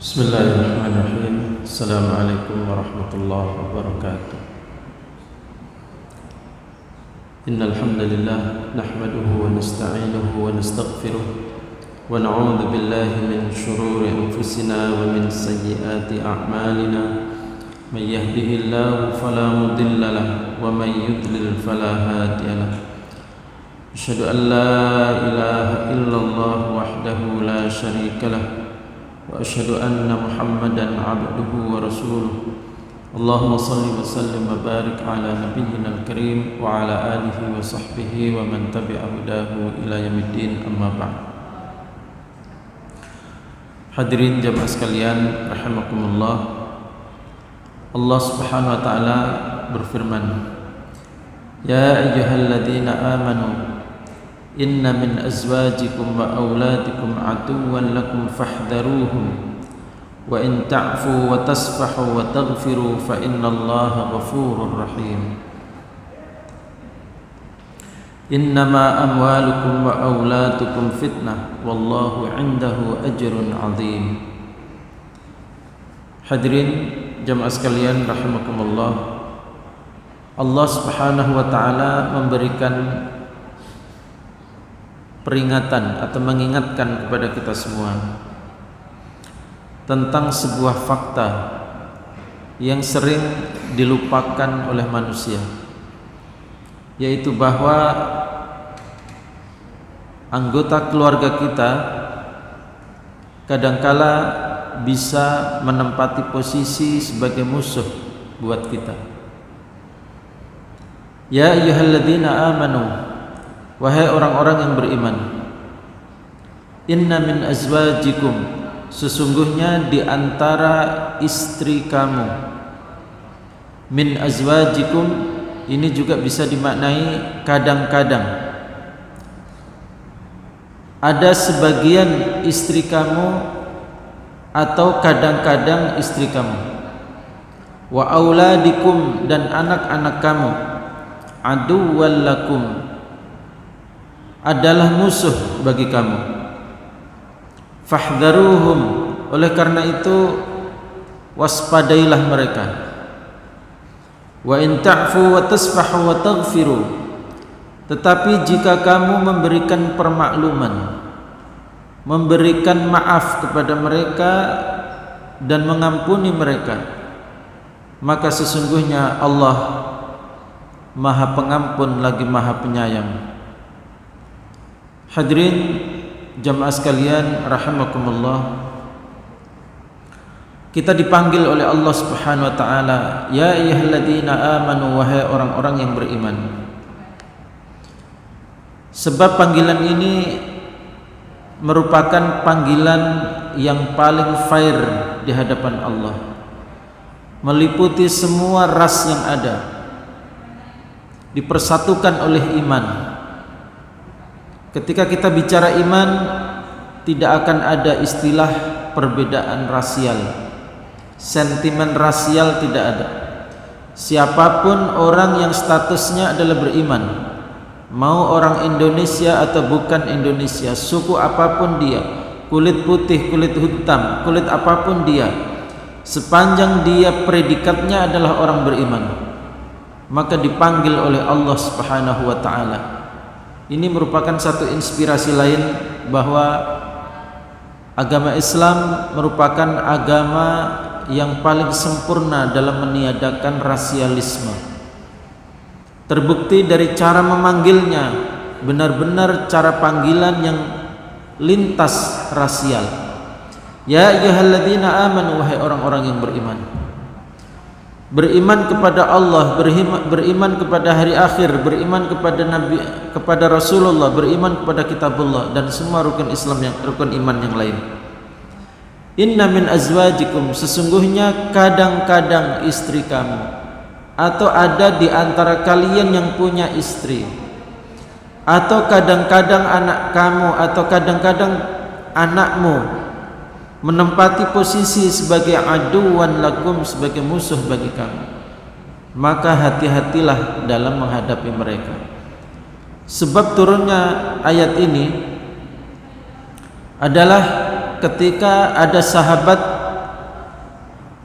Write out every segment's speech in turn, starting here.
Bismillahirrahmanirrahim. Assalamualaikum warahmatullahi wabarakatuh. Innal hamdalillah nahmaduhu wa nasta'inuhu wa nastaghfiruh wa na'udzu billahi min shururi anfusina wa min sayyiati a'malina. May yahdihillahu fala mudilla lahu wa may yudlil fala hadiya lahu. Asyhadu an la ilaha illallah wahdahu la syarika lahu wa asyhadu anna Muhammadan abduhu wa rasuluh. Allahumma salli wa sallim wa barik ala nabiyyina al-karim wa ala alihi wa sahbihi wa man tabi'a hudahu ila yaumiddin, amma ba'd. Hadirin jamaah sekalian rahimakumullah, Allah Subhanahu wa taala berfirman, ya ayyuhalladzina amanu inna min azwajikum wa auladikum aduwwan lakum fahdharuhum wa in ta'fu wa tasfahu wa taghfiru fa innallaha ghafurur rahim. Innama amwalukum wa auladukum fitnah wallahu 'indahu ajrun 'azim. Hadirin jamaah sekalian rahimakumullah, Allah Subhanahu wa taala memberikan peringatan atau mengingatkan kepada kita semua tentang sebuah fakta yang sering dilupakan oleh manusia, yaitu bahwa anggota keluarga kita kadangkala bisa menempati posisi sebagai musuh buat kita. Ya ayyuhalladzina amanu, wahai orang-orang yang beriman, inna min azwajikum, sesungguhnya di antara istri kamu. Min azwajikum ini juga bisa dimaknai kadang-kadang ada sebagian istri kamu atau kadang-kadang istri kamu. Wa auladikum, dan anak-anak kamu. Aduwwal lakum, adalah musuh bagi kamu. Fahdharuhum, oleh karena itu waspadailah mereka. Wa in ta'fu wa tasfahu wa taghfiru, tetapi jika kamu memberikan permakluman, memberikan maaf kepada mereka dan mengampuni mereka, maka sesungguhnya Allah Maha Pengampun lagi Maha Penyayang. Hadirin jamaah sekalian rahimakumullah, kita dipanggil oleh Allah Subhanahu wa taala, ya ayyuhalladzina amanu, wahai orang-orang yang beriman. Sebab panggilan ini merupakan panggilan yang paling fair di hadapan Allah, meliputi semua ras yang ada, dipersatukan oleh iman. Ketika kita bicara iman, tidak akan ada istilah perbedaan rasial, sentimen rasial tidak ada. Siapapun orang yang statusnya adalah beriman, mau orang Indonesia atau bukan Indonesia, suku apapun dia, kulit putih, kulit hitam, kulit apapun dia, sepanjang dia predikatnya adalah orang beriman, maka dipanggil oleh Allah Subhanahu wa taala. Ini merupakan satu inspirasi lain bahwa agama Islam merupakan agama yang paling sempurna dalam meniadakan rasialisme. Terbukti dari cara memanggilnya, benar-benar cara panggilan yang lintas rasial. Ya ayyuhalladzina amanu, wahai orang-orang yang beriman. Beriman kepada Allah, beriman kepada hari akhir, beriman kepada Nabi, kepada Rasulullah, beriman kepada kitabullah, dan semua rukun Islam yang rukun iman yang lain. Inna min azwajikum, sesungguhnya kadang-kadang istri kamu, atau ada di antara kalian yang punya istri, atau kadang-kadang anak kamu, atau kadang-kadang anakmu menempati posisi sebagai aduwan lakum, sebagai musuh bagi kamu, maka hati-hatilah dalam menghadapi mereka. Sebab turunnya ayat ini adalah ketika ada sahabat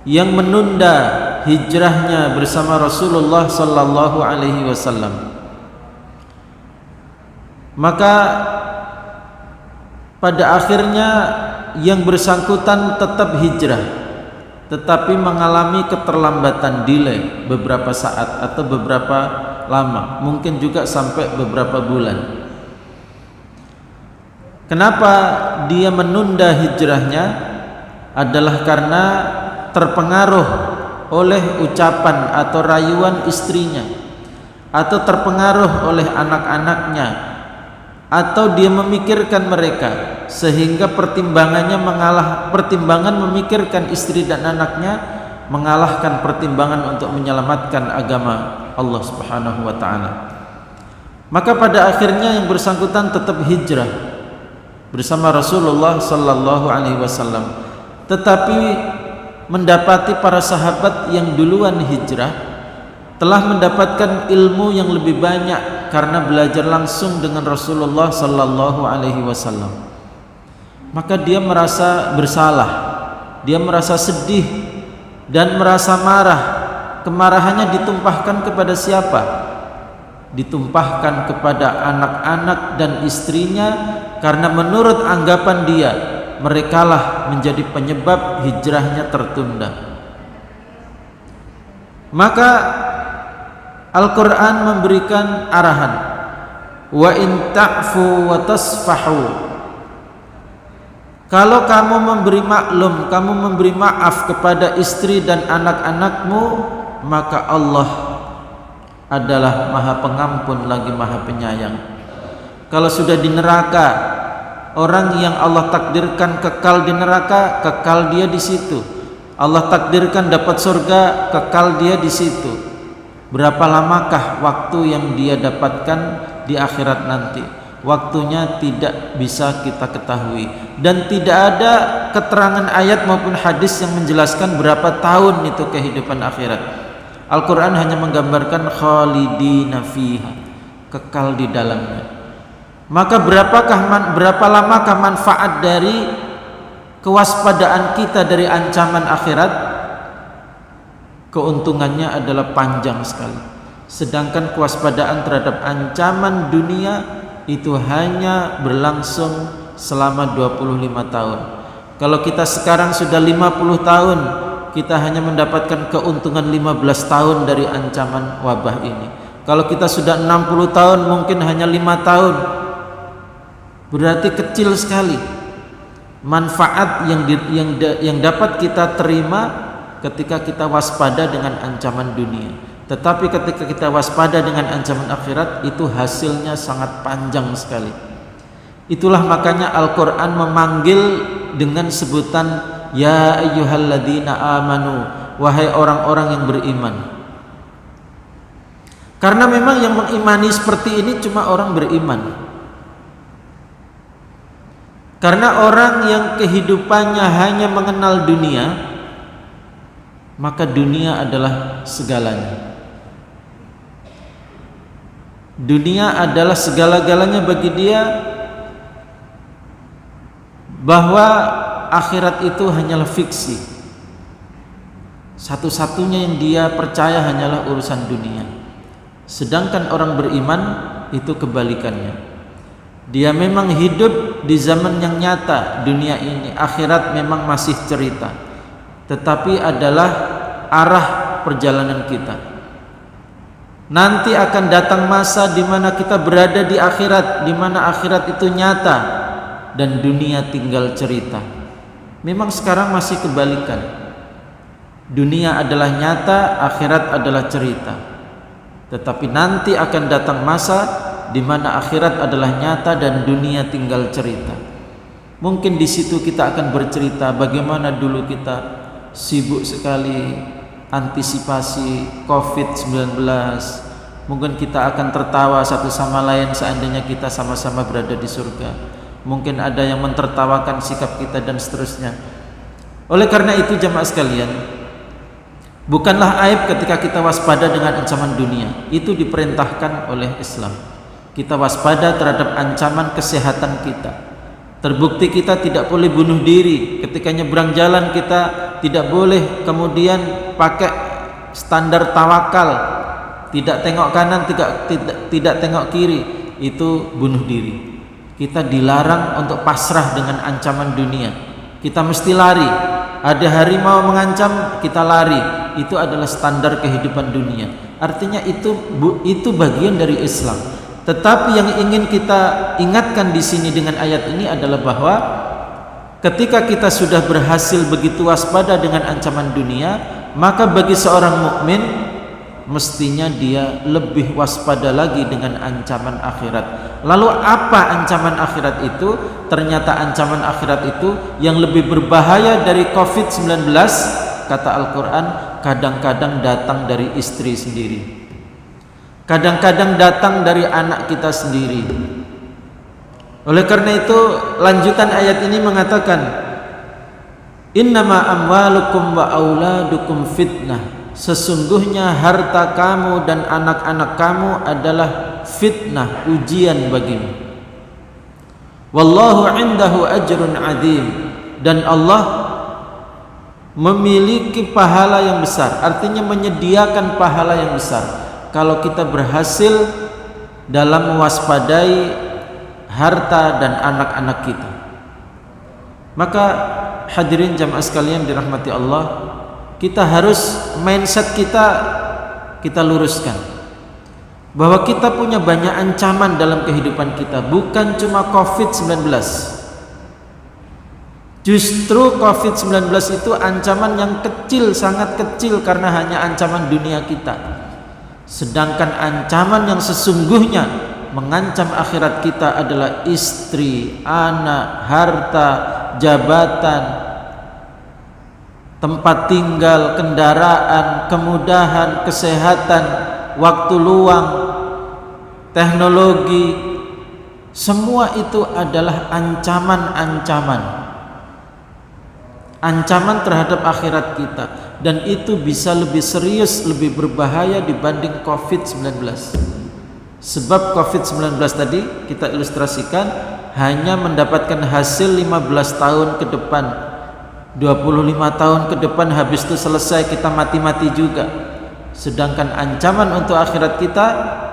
yang menunda hijrahnya bersama Rasulullah sallallahu alaihi wasallam. Maka pada akhirnya yang bersangkutan tetap hijrah, tetapi mengalami keterlambatan, delay beberapa saat atau beberapa lama, mungkin juga sampai beberapa bulan. Kenapa dia menunda hijrahnya? Adalah karena terpengaruh oleh ucapan atau rayuan istrinya, atau terpengaruh oleh anak-anaknya, atau dia memikirkan mereka sehingga pertimbangan memikirkan istri dan anaknya mengalahkan pertimbangan untuk menyelamatkan agama Allah Subhanahu wa taala. Maka pada akhirnya yang bersangkutan tetap hijrah bersama Rasulullah sallallahu alaihi wasallam, tetapi mendapati para sahabat yang duluan hijrah telah mendapatkan ilmu yang lebih banyak karena belajar langsung dengan Rasulullah sallallahu alaihi wasallam. Maka dia merasa bersalah, dia merasa sedih dan merasa marah. Kemarahannya ditumpahkan kepada siapa? Ditumpahkan kepada anak-anak dan istrinya, karena menurut anggapan dia merekalah menjadi penyebab hijrahnya tertunda. Maka Al-Quran memberikan arahan, wa in ta'fu wa tasfahu. Kalau kamu memberi maklum, kamu memberi maaf kepada istri dan anak-anakmu, maka Allah adalah Maha Pengampun lagi Maha Penyayang. Kalau sudah di neraka, orang yang Allah takdirkan kekal di neraka, kekal dia di situ. Allah takdirkan dapat surga, kekal dia di situ. Berapa lamakah waktu yang dia dapatkan di akhirat nanti? Waktunya tidak bisa kita ketahui, dan tidak ada keterangan ayat maupun hadis yang menjelaskan berapa tahun itu kehidupan akhirat. Al-Quran hanya menggambarkan khalidina fiha, kekal di dalamnya. Maka berapa lamakah manfaat dari kewaspadaan kita dari ancaman akhirat? Keuntungannya adalah panjang sekali. Sedangkan kewaspadaan terhadap ancaman dunia itu hanya berlangsung selama 25 tahun. Kalau kita sekarang sudah 50 tahun, kita hanya mendapatkan keuntungan 15 tahun dari ancaman wabah ini. Kalau kita sudah 60 tahun, mungkin hanya 5 tahun. Berarti kecil sekali manfaat yang dapat kita terima ketika kita waspada dengan ancaman dunia. Tetapi ketika kita waspada dengan ancaman akhirat, itu hasilnya sangat panjang sekali. Itulah makanya Al-Quran memanggil dengan sebutan ya ayyuhalladzina amanu, wahai orang-orang yang beriman. Karena memang yang mengimani seperti ini cuma orang beriman. Karena orang yang kehidupannya hanya mengenal dunia, maka dunia adalah segalanya. Dunia adalah segala-galanya bagi dia, bahwa akhirat itu hanyalah fiksi. Satu-satunya yang dia percaya hanyalah urusan dunia. Sedangkan orang beriman itu kebalikannya. Dia memang hidup di zaman yang nyata, dunia ini. Akhirat memang masih cerita, tetapi adalah arah perjalanan kita. Nanti akan datang masa di mana kita berada di akhirat, di mana akhirat itu nyata dan dunia tinggal cerita. Memang sekarang masih kebalikan. Dunia adalah nyata, akhirat adalah cerita. Tetapi nanti akan datang masa di mana akhirat adalah nyata dan dunia tinggal cerita. Mungkin di situ kita akan bercerita bagaimana dulu kita sibuk sekali antisipasi COVID-19. Mungkin kita akan tertawa satu sama lain seandainya kita sama-sama berada di surga. Mungkin ada yang mentertawakan sikap kita dan seterusnya. Oleh karena itu jamaah sekalian, bukanlah aib ketika kita waspada dengan ancaman dunia. Itu diperintahkan oleh Islam. Kita waspada terhadap ancaman kesehatan kita. Terbukti kita tidak boleh bunuh diri. Ketika nyebrang jalan kita tidak boleh kemudian pakai standar tawakal, tidak tengok kanan, tidak tengok kiri, itu bunuh diri. Kita dilarang untuk pasrah dengan ancaman dunia. Kita mesti lari. Ada harimau mengancam, kita lari. Itu adalah standar kehidupan dunia. Artinya itu bagian dari Islam. Tetapi yang ingin kita ingatkan di sini dengan ayat ini adalah bahwa ketika kita sudah berhasil begitu waspada dengan ancaman dunia, maka bagi seorang mukmin mestinya dia lebih waspada lagi dengan ancaman akhirat. Lalu apa ancaman akhirat itu? Ternyata ancaman akhirat itu yang lebih berbahaya dari COVID-19, kata Al-Quran, kadang-kadang datang dari istri sendiri, kadang-kadang datang dari anak kita sendiri. Oleh karena itu lanjutan ayat ini mengatakan, innama amwalukum wa auladukum fitnah, sesungguhnya harta kamu dan anak-anak kamu adalah fitnah, ujian bagimu. Wallahu indahu ajrun adzim, dan Allah memiliki pahala yang besar, artinya menyediakan pahala yang besar kalau kita berhasil dalam mewaspadai harta dan anak-anak kita. Maka hadirin jamaah sekalian dirahmati Allah, kita harus mindset kita luruskan bahwa kita punya banyak ancaman dalam kehidupan kita, bukan cuma COVID-19. Justru COVID-19 itu ancaman yang kecil, sangat kecil, karena hanya ancaman dunia kita. Sedangkan ancaman yang sesungguhnya mengancam akhirat kita adalah istri, anak, harta, jabatan, tempat tinggal, kendaraan, kemudahan, kesehatan, waktu luang, teknologi. Semua itu adalah ancaman terhadap akhirat kita, dan itu bisa lebih serius, lebih berbahaya dibanding COVID-19. Sebab COVID-19 tadi kita ilustrasikan hanya mendapatkan hasil 15 tahun ke depan, 25 tahun ke depan, habis itu selesai, kita mati-mati juga. Sedangkan ancaman untuk akhirat kita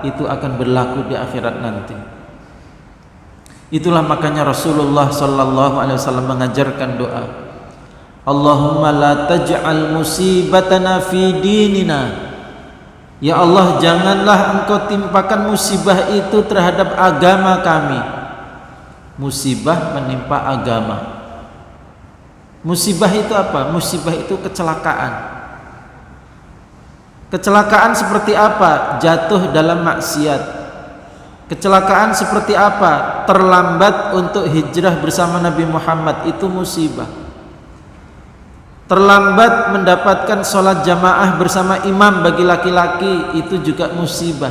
itu akan berlaku di akhirat nanti. Itulah makanya Rasulullah SAW mengajarkan doa, Allahumma la taj'al musibatana fi dinina. Ya Allah, janganlah Engkau timpakan musibah itu terhadap agama kami. Musibah menimpa agama. Musibah itu apa? Musibah itu kecelakaan. Kecelakaan seperti apa? Jatuh dalam maksiat. Kecelakaan seperti apa? Terlambat untuk hijrah bersama Nabi Muhammad, itu musibah. Terlambat mendapatkan sholat jamaah bersama imam bagi laki-laki, itu juga musibah.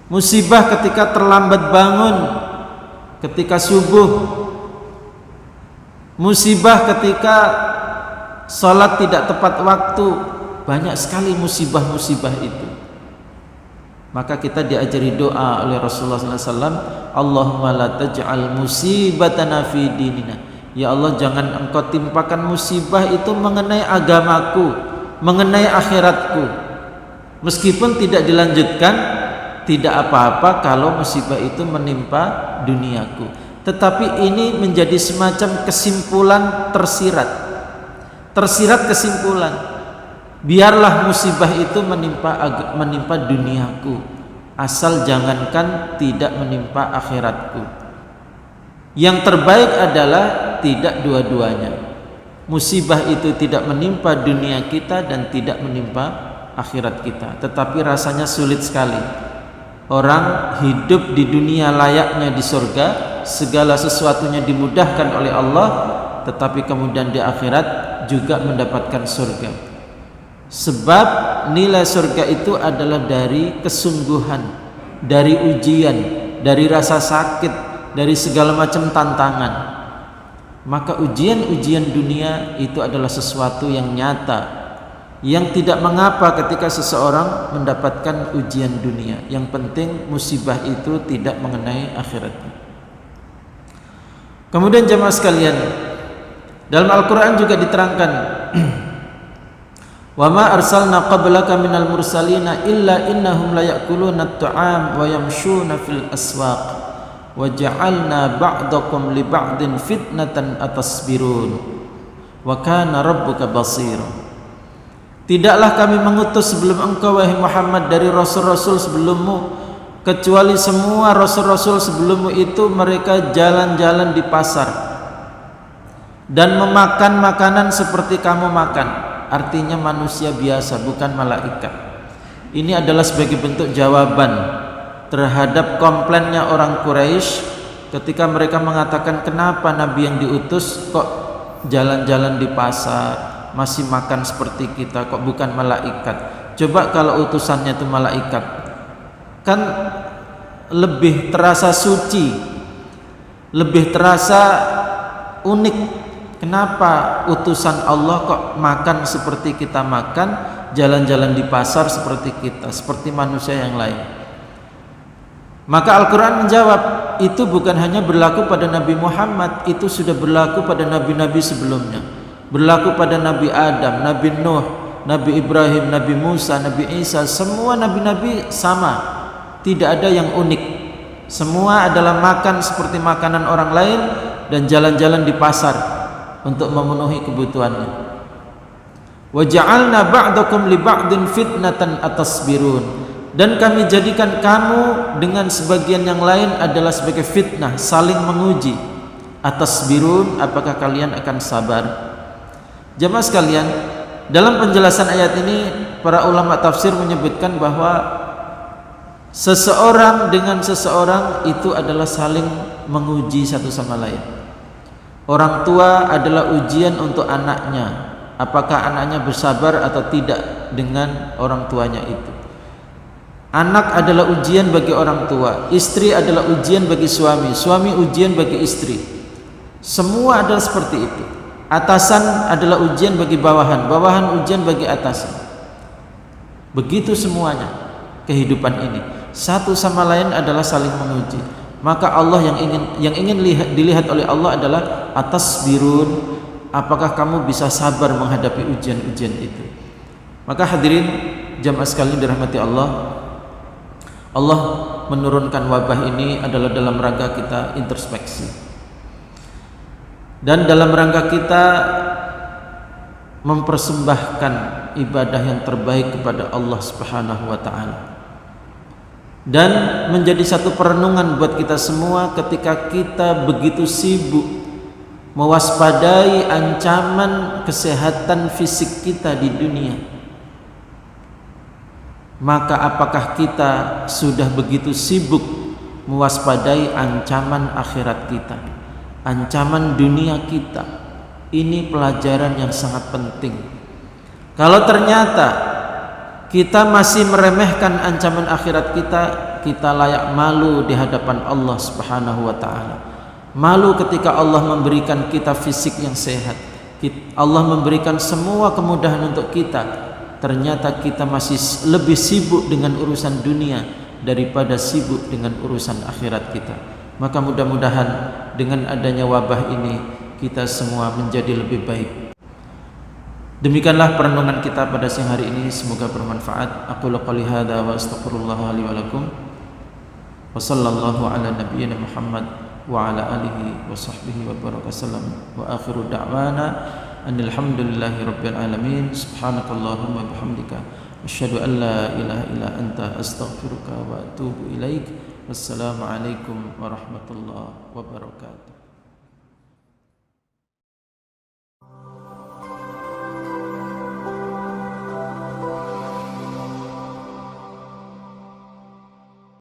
Musibah ketika terlambat bangun ketika subuh. Musibah ketika sholat tidak tepat waktu. Banyak sekali musibah-musibah itu. Maka kita diajari doa oleh Rasulullah SAW, Allahumma la taj'al musibatana fi dinina. Ya Allah, jangan Engkau timpakan musibah itu mengenai agamaku, mengenai akhiratku. Meskipun tidak dilanjutkan, tidak apa-apa kalau musibah itu menimpa duniaku. Tetapi ini menjadi semacam kesimpulan tersirat kesimpulan. Biarlah musibah itu menimpa duniaku, asal jangankan tidak menimpa akhiratku. Yang terbaik adalah tidak dua-duanya. Musibah itu tidak menimpa dunia kita dan tidak menimpa akhirat kita. Tetapi rasanya sulit sekali. Orang hidup di dunia layaknya di surga, segala sesuatunya dimudahkan oleh Allah, tetapi kemudian di akhirat juga mendapatkan surga. Sebab nilai surga itu adalah dari kesungguhan, dari ujian, dari rasa sakit, dari segala macam tantangan. Maka ujian-ujian dunia itu adalah sesuatu yang nyata, yang tidak mengapa ketika seseorang mendapatkan ujian dunia. Yang penting musibah itu tidak mengenai akhiratnya. Kemudian jemaah sekalian, Dalam Al-Quran juga diterangkan, wa ma arsalna qablaka minal mursalina illa innahum la ya'kuluna at-ta'am wa yamshuna fil aswaq wa ja'alna ba'dakum li ba'din fitnatan atasbirun wa kana rabbuka basira. Tidaklah kami mengutus sebelum engkau wahai Muhammad dari rasul-rasul sebelummu, kecuali semua rasul-rasul sebelummu itu mereka jalan-jalan di pasar dan memakan makanan seperti kamu makan. Artinya manusia biasa, bukan malaikat. Ini adalah sebagai bentuk jawaban terhadap komplainnya orang Quraisy ketika mereka mengatakan, kenapa Nabi yang diutus kok jalan-jalan di pasar, masih makan seperti kita, kok bukan malaikat. Coba kalau utusannya itu malaikat, kan lebih terasa suci, lebih terasa unik. Kenapa utusan Allah kok makan seperti kita makan, jalan-jalan di pasar seperti kita, seperti manusia yang lain? Maka Al-Quran menjawab, itu bukan hanya berlaku pada Nabi Muhammad, itu sudah berlaku pada nabi-nabi sebelumnya. Berlaku pada Nabi Adam, Nabi Nuh, Nabi Ibrahim, Nabi Musa, Nabi Isa. Semua nabi-nabi sama, tidak ada yang unik. Semua adalah makan seperti makanan orang lain dan jalan-jalan di pasar untuk memenuhi kebutuhannya. Wa ja'alna ba'dakum li ba'din fitnatan atasbirun, dan kami jadikan kamu dengan sebagian yang lain adalah sebagai fitnah, saling menguji. Atasbirun, apakah kalian akan sabar? Jamaah sekalian, dalam penjelasan ayat ini para ulama tafsir menyebutkan bahwa seseorang dengan seseorang itu adalah saling menguji satu sama lain. Orang tua adalah ujian untuk anaknya, apakah anaknya bersabar atau tidak dengan orang tuanya itu. Anak adalah ujian bagi orang tua, istri adalah ujian bagi suami, suami ujian bagi istri. Semua adalah seperti itu. Atasan adalah ujian bagi bawahan, bawahan ujian bagi atasan. Begitu semuanya kehidupan ini, satu sama lain adalah saling menguji. Maka Allah yang ingin dilihat oleh Allah adalah atasbirun, apakah kamu bisa sabar menghadapi ujian-ujian itu. Maka hadirin jamaah sekalian dirahmati Allah, Allah menurunkan wabah ini adalah dalam rangka kita introspeksi dan dalam rangka kita mempersembahkan ibadah yang terbaik kepada Allah Subhanahu wa taala. Dan menjadi satu perenungan buat kita semua ketika kita begitu sibuk mewaspadai ancaman kesehatan fisik kita di dunia, maka apakah kita sudah begitu sibuk mewaspadai ancaman akhirat kita, ancaman dunia kita? Ini pelajaran yang sangat penting. Kalau ternyata kita masih meremehkan ancaman akhirat kita, kita layak malu di hadapan Allah Subhanahu wa taala. Malu ketika Allah memberikan kita fisik yang sehat, Allah memberikan semua kemudahan untuk kita, ternyata kita masih lebih sibuk dengan urusan dunia daripada sibuk dengan urusan akhirat kita. Maka mudah-mudahan dengan adanya wabah ini kita semua menjadi lebih baik. Demikianlah perenungan kita pada siang hari ini, semoga bermanfaat. Aqulu qouli hadza wa astaghfirullah li wa lakum. Wa sallallahu ala nabiyyina Muhammad wa ala alihi wa sahbihi wa baraka sallam. Wa akhiru da'wana anil hamdulillahi rabbil alamin. Subhanakallahumma bihamdika asyhadu an la ilaha illa anta astaghfiruka wa atubu ilaik. Wassalamu alaikum warahmatullahi wabarakatuh.